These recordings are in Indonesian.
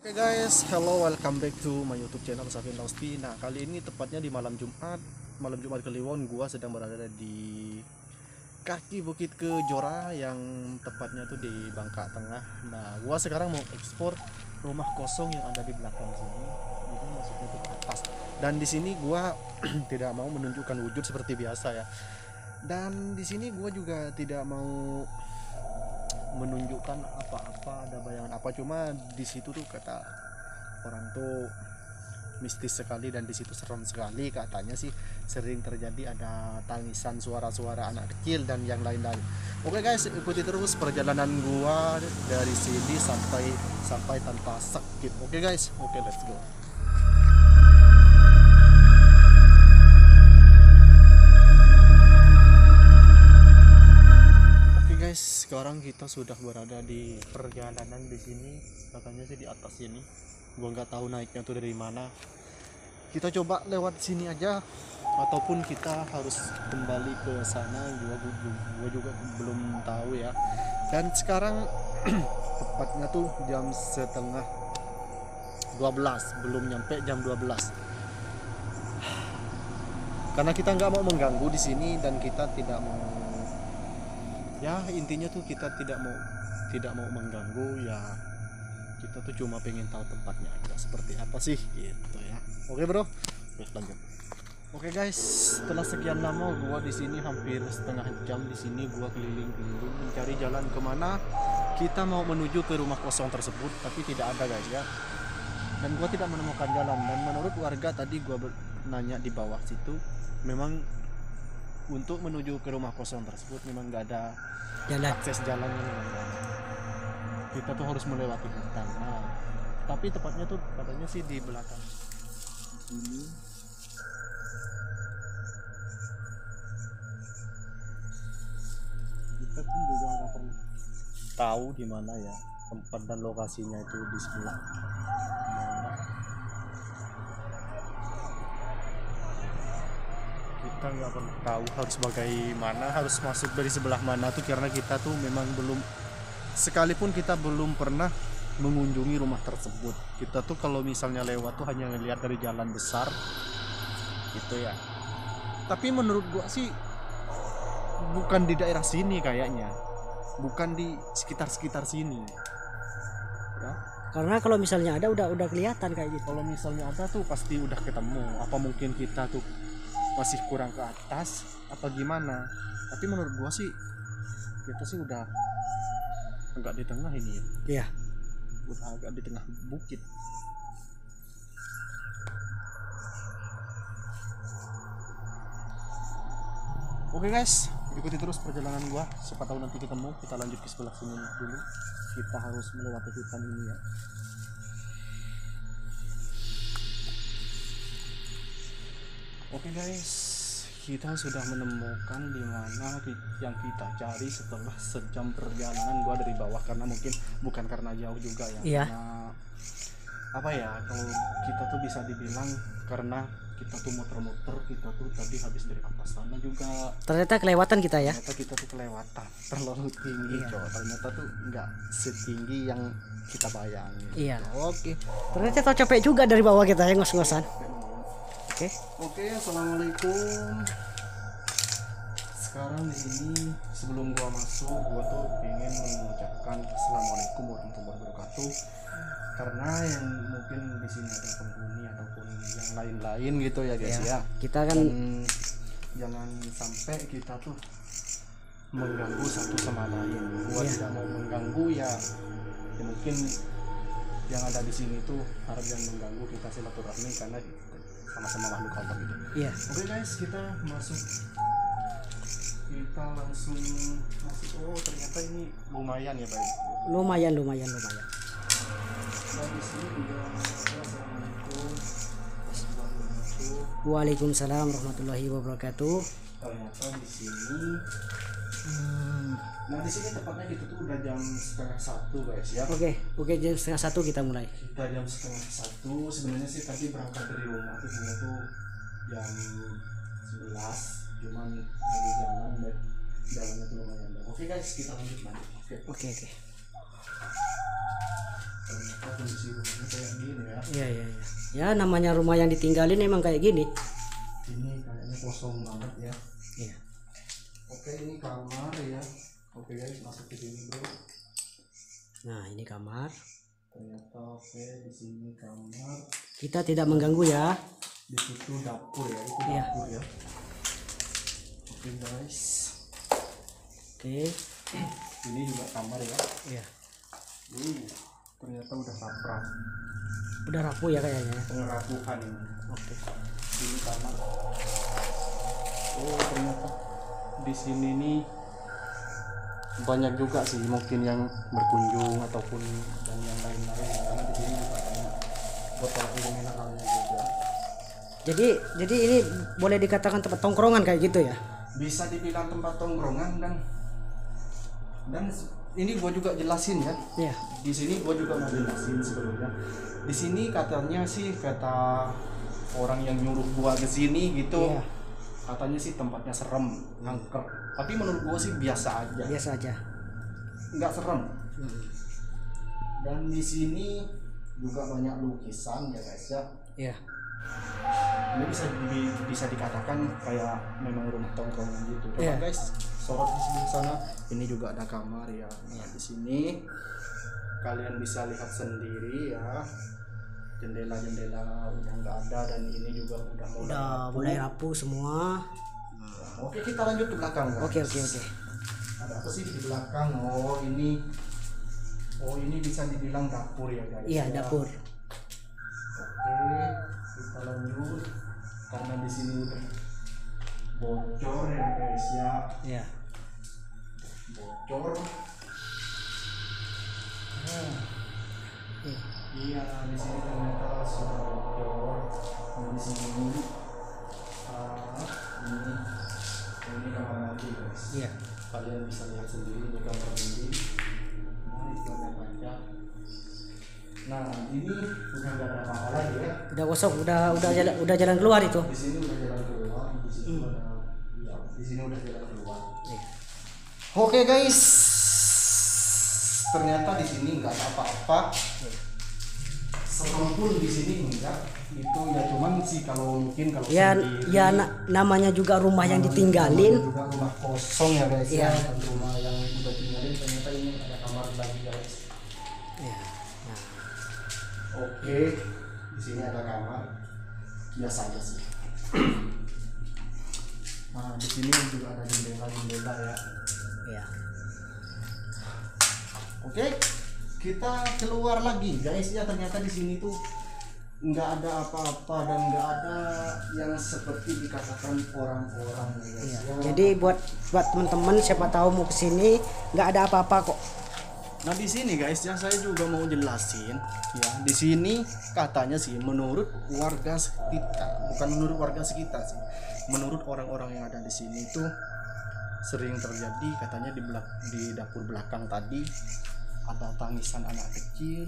Oke guys, hello, welcome back to my YouTube channel Safin Lausti. Nah, kali ini tepatnya di malam Jumat Kliwon, gua sedang berada di kaki Bukit Kejora yang tepatnya tuh di Bangka Tengah. Nah, gua sekarang mau ekspor rumah kosong yang ada di belakang sini. Jadi masuknya tuh ke atas. Dan di sini gua tidak mau menunjukkan wujud seperti biasa ya. Dan di sini gua juga tidak mau menunjukkan apa-apa, ada bayangan apa, cuma di situ tuh kata orang tuh mistis sekali dan di situ serem sekali, katanya sih sering terjadi ada tangisan, suara-suara anak kecil dan yang lain-lain. Oke guys, ikuti terus perjalanan gua dari sini sampai tanpa skip. Oke guys, oke, let's go. Sekarang kita sudah berada di perjalanan di sini, katanya sih di atas sini. Gua nggak tahu naiknya tuh dari mana. Kita coba lewat sini aja, ataupun kita harus kembali ke sana. Gua juga belum tahu ya. Dan sekarang tepatnya tuh jam setengah 12, belum nyampe jam 12. Karena kita nggak mau mengganggu di sini dan kita tidak mau, ya intinya tuh kita tidak mau mengganggu ya. Kita tuh cuma pengen tahu tempatnya aja seperti apa sih gitu ya. Oke bro, lanjut. Oke guys, setelah sekian lama gua di sini, hampir setengah jam di sini gua keliling-keliling mencari jalan kemana kita mau menuju ke rumah kosong tersebut, tapi tidak ada guys ya. Dan gua tidak menemukan jalan, dan menurut warga tadi gua nanya di bawah situ, memang untuk menuju ke rumah kosong tersebut memang nggak ada jalan, akses jalannya memang nggak ada. Kita tuh harus melewati hutan. Nah, tapi tepatnya tuh katanya sih di belakang ini. Kita pun juga nggak perlu tahu di mana ya tempat dan lokasinya itu di sebelah mana. Kita nggak perlu tahu harus bagaimana, harus masuk dari sebelah mana tuh, karena kita tuh memang belum, sekalipun kita belum pernah mengunjungi rumah tersebut. Kita tuh kalau misalnya lewat tuh hanya ngelihat dari jalan besar gitu ya. Tapi menurut gua sih bukan di daerah sini kayaknya, bukan di sekitar sini ya. Karena kalau misalnya ada udah kelihatan kayak gitu. Kalau misalnya ada tuh pasti udah ketemu. Apa mungkin kita tuh masih kurang ke atas apa gimana? Tapi menurut gua sih kita sih udah agak di tengah ini ya. Iya. Udah agak di tengah bukit. Oke guys, ikuti terus perjalanan gua. Siapa tahu nanti ketemu. Kita lanjut ke sebelah sini dulu. Kita harus melewati hutan ini ya. Oke guys, kita sudah menemukan di mana yang kita cari setelah sejam perjalanan gua dari bawah, karena mungkin bukan karena jauh juga ya. Iya. Karena apa ya, kalau kita tuh bisa dibilang karena kita tuh muter-muter, kita tuh tadi habis dari atas sana juga. Ternyata kelewatan kita ya. Ternyata kita tuh kelewatan, terlalu tinggi. Iya. Coba ternyata tuh nggak setinggi yang kita bayangin. Iya. Oke. Ternyata capek juga dari bawah kita ya, ngos-ngosan. Oke, assalamualaikum. Sekarang di sini sebelum gua masuk, gua tuh pengen mengucapkan assalamualaikum warahmatullahi wabarakatuh. Karena yang mungkin di sini ada penghuni ataupun yang lain-lain gitu ya guys ya. Kita kan jangan sampai kita tuh mengganggu satu sama lain. Gua tidak mau mengganggu ya. Ya mungkin yang ada di sini tuh harap jangan mengganggu kita silaturahmi, karena sama-sama makhluk Allah gitu. Iya. Oke guys, kita masuk. Kita langsung masuk. Oh, ternyata ini lumayan ya, baik. lumayan. Nah, di sini juga assalamualaikum warahmatullahi wabarakatuh. Waalaikumsalam warahmatullahi wabarakatuh. Ternyata di sini nah di sini tepatnya gitu tuh udah jam setengah 1 guys ya. Oke, jam setengah 1 kita mulai. Kita jam setengah 1. Sebenarnya sih tadi berangkat dari rumah tuh sebenarnya tuh jam 11, cuman lagi jalannya tuh lumayan. Oke guys, kita lanjut. Oke. Ternyata kondisi rumahnya kayak gini ya. Iya, iya, iya. Ya namanya rumah yang ditinggalin emang kayak gini. Ini kayaknya kosong banget ya. Iya. Oke, ini kamar ya. Oke guys, masuk ke sini bro. Nah, ini kamar. Ternyata oke, di sini kamar. Kita tidak mengganggu ya. Di situ dapur ya, itu Iya. dapur ya. Oke guys. Oke. Ini juga kamar ya. Iya. Ternyata udah rapat. Udah rapuh ya kayaknya. Pengerapuhan ini. Oke. Ini kamar. Oh ternyata di sini nih banyak juga sih mungkin yang berkunjung ataupun dan yang lain-lain karena di sini juga banyak botol air mineralnya juga. Jadi ini boleh dikatakan tempat tongkrongan kayak gitu ya? Bisa dibilang tempat tongkrongan dan ini gua juga jelasin ya. Iya. Di sini gua juga mau jelasin sebelumnya. Di sini katanya sih kata orang yang nyuruh gua ke sini gitu. Iya. Katanya sih tempatnya serem, angker. Tapi menurut gua sih biasa aja. Biasa aja. Nggak serem. Dan di sini juga banyak lukisan ya guys ya. Iya. Ini bisa dikatakan kayak memang rumah tongkrongan gitu. Coba Iya. guys, sorot di sebelah sana. Ini juga ada kamar ya. Nah, di sini kalian bisa lihat sendiri ya. Jendela-jendela udah nggak ada dan ini juga udah Mulai rapuh semua. Oke, kita lanjut ke belakang. Guys. Oke. Ada apa sih di belakang? Oh ini bisa dibilang dapur ya guys. Iya, ya. dapur. Oke, kita lanjut karena di sini udah bocor ya guys ya. Iya. Bocor. Iya, di sini ternyata sudah bocor. Nah, di sini ini kamar mandi guys. Iya. Kalian bisa lihat sendiri ini kamar mandi. Nah, itu ada kaca. Nah, ini udah nggak ada apa-apa lagi ya. Udah kosong, udah jalan keluar itu. Di sini udah jalan keluar, di sini di sini udah jalan keluar. Iya. Oke guys, ternyata di sini nggak ada apa-apa. Serem pun di sini enggak. Itu ya cuman sih kalau mungkin kalau Ya, sendiri, ya namanya juga rumah yang ditinggalin. juga rumah kosong ya guys Iya. ya. Bukan rumah yang udah tinggalin, ternyata ini ada kamar lagi guys. Iya. Nah, Oke, di sini ada kamar. Biasa aja sih. Nah, di sini juga ada jendela ya. iya. Oke, kita keluar lagi guys ya. Ternyata di sini tuh nggak ada apa-apa dan nggak ada yang seperti dikatakan orang-orang guys. Iya. Ya. Jadi buat teman-teman siapa tahu mau kesini nggak ada apa-apa kok. Nah di sini guys ya saya juga mau jelasin ya. Di sini katanya sih menurut warga sekitar, bukan menurut warga sekitar sih, menurut orang-orang yang ada di sini tuh sering terjadi katanya di dapur belakang tadi ada tangisan anak kecil,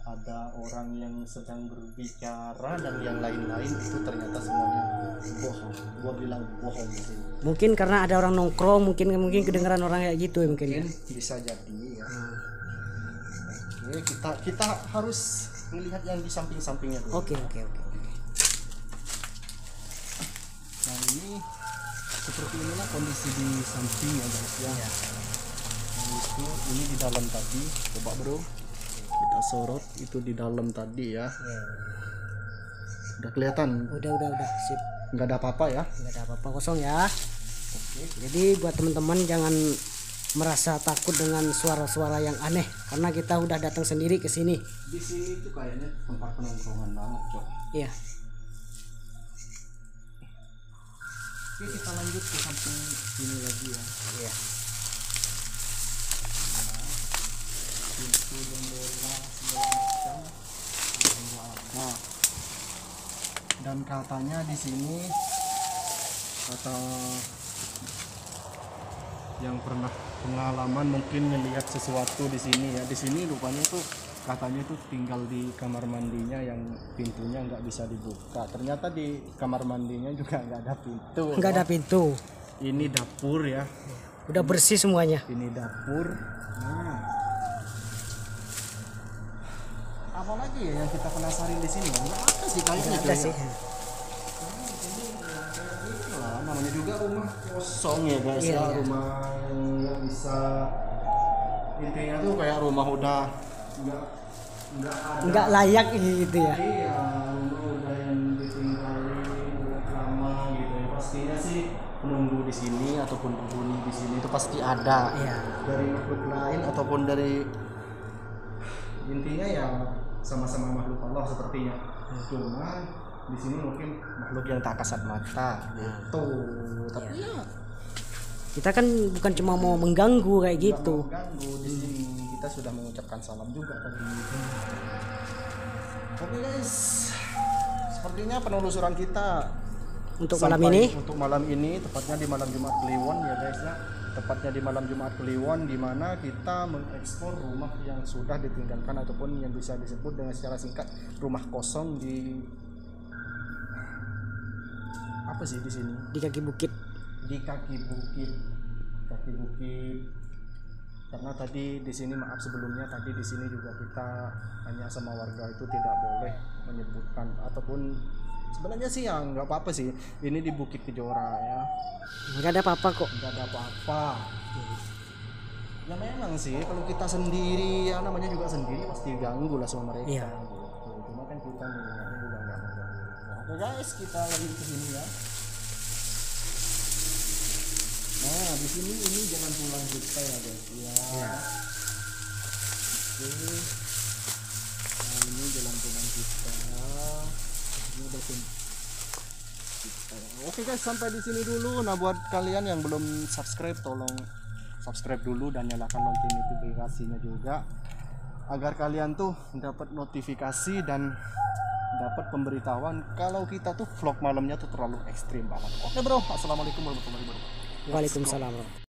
ada orang yang sedang berbicara dan yang lain-lain. Itu ternyata semuanya bohong. Gua bilang bohong di sini. Mungkin karena ada orang nongkrong, mungkin kedengeran orang kayak gitu ya mungkin. Mungkin bisa jadi ya. Oke, kita harus melihat yang di samping-sampingnya dulu. Oke. Nah ini seperti inilah kondisi di samping ya guys ya. Nah, itu ini di dalam tadi, coba bro kita sorot itu di dalam tadi ya. Udah kelihatan? Udah sip. Nggak ada apa-apa ya? Nggak ada apa-apa, kosong ya. Oke. Jadi buat teman-teman jangan merasa takut dengan suara-suara yang aneh karena kita udah datang sendiri ke sini. Di sini tuh kayaknya tempat penongkrongan banget cok. Iya. Oke kita lanjut ke samping sini lagi ya. Iya. Pintu jendela segala macam nggak ada. Dan katanya di sini kata yang pernah pengalaman mungkin melihat sesuatu di sini ya. Di sini rupanya tuh katanya tuh tinggal di kamar mandinya yang pintunya nggak bisa dibuka. Ternyata di kamar mandinya juga nggak ada pintu. Nggak ada pintu. Ini dapur ya. Udah bersih semuanya. Ini dapur. Nah, lagi ya yang kita penasarin di sini? Nggak ada sih kayaknya. Nggak ada coy. sih. Nah, namanya juga rumah kosong ya guys Iya, ya, iya. rumah yang nggak bisa, intinya tuh kayak rumah udah nggak ada. Nggak layak gitu ya. Iya, rumah udah yang ditinggalin udah lama gitu ya. Pastinya sih penunggu di sini ataupun penghuni di sini itu pasti ada. Iya. Dari makhluk lain ataupun dari, intinya ya sama-sama makhluk Allah sepertinya. Cuman di sini mungkin makhluk yang tak kasat mata gitu. Tapi ya Kita kan bukan cuma mau mengganggu kayak nggak gitu. mau ganggu di sini. Kita sudah mengucapkan salam juga tadi. Oke guys, sepertinya penelusuran kita Untuk malam sampai ini untuk malam ini, tepatnya di malam Jumat Kliwon ya guys ya. Tepatnya di malam Jumat Kliwon, di mana kita mengeksplor rumah yang sudah ditinggalkan ataupun yang bisa disebut dengan secara singkat rumah kosong di apa sih di sini? di kaki bukit. Di kaki bukit. Karena tadi di sini, maaf sebelumnya, tadi di sini juga kita hanya sama warga itu tidak boleh menyebutkan ataupun sebenarnya sih ya nggak apa-apa sih, ini di Bukit Kejora ya, Nggak ada apa-apa kok. nggak ada apa-apa. Ya memang sih kalau kita sendiri ya namanya juga sendiri pasti ganggu lah sama mereka. Iya. Gitu. Cuma kan kita niatnya juga nggak mengganggu. Oke guys, kita lagi ke sini ya. Nah di sini ini jalan pulang kita ya guys ya. Iya. Oke. Nah ini jalan pulang kita. Ini udah kita. Oke guys, sampai di sini dulu. Nah buat kalian yang belum subscribe, tolong subscribe dulu dan nyalakan lonceng notifikasinya juga, agar kalian tuh dapat notifikasi dan dapat pemberitahuan kalau kita tuh vlog malamnya tuh terlalu ekstrim banget. Oke bro, assalamualaikum warahmatullahi wabarakatuh. Waalaikumsalam.